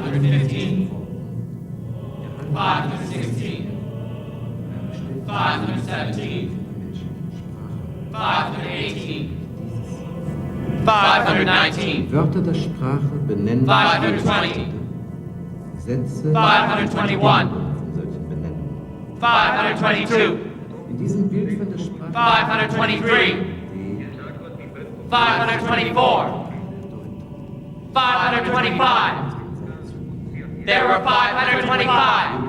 515, 516, 517, 518, 519, Wörter der Sprache benennen 520, Sätze 521, von solchen Benennungen. 522, In diesem Bild von der Sprache 523, 524, 525. There were 525.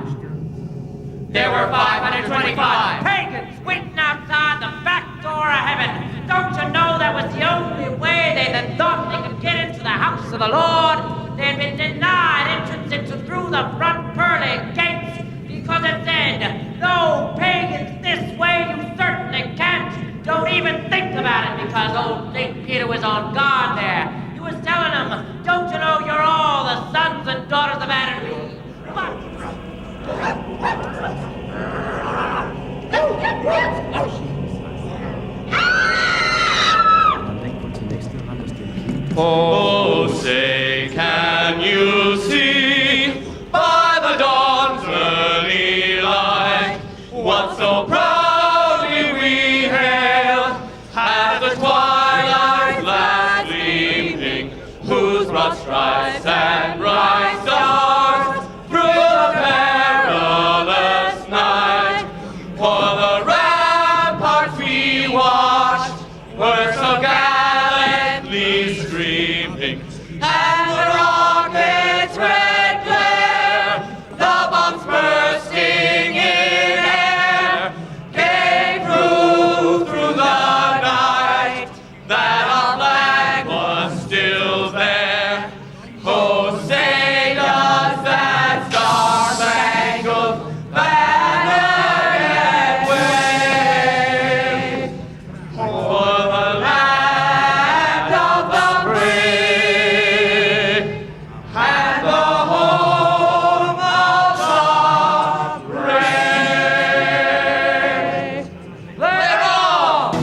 There were 525. Pagans waiting outside the back door of heaven. Don't you know that was the only way they thought they could get into the house of the Lord? They'd been denied entrance through the front pearly gates because it said, no pagans this way, you certainly can't. Don't even think about it because old St. Peter was on guard there. He was telling them, don't you know you're all the sons and daughters of Adam and Eve? Oh, say, can you see by the dawn's early light what so proudly we hailed as the twilight's last gleaming, whose broad stripes and bright stars through the perilous night for the ramparts we watched were so gallantly streaming, and the rockets' red glare, the bombs bursting in air, came through the night, that our flag was still there. Oh, say does that star-spangled banner yet wave for the land of the free and the home of the brave. Let all!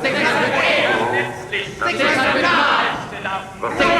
Six hundred nine.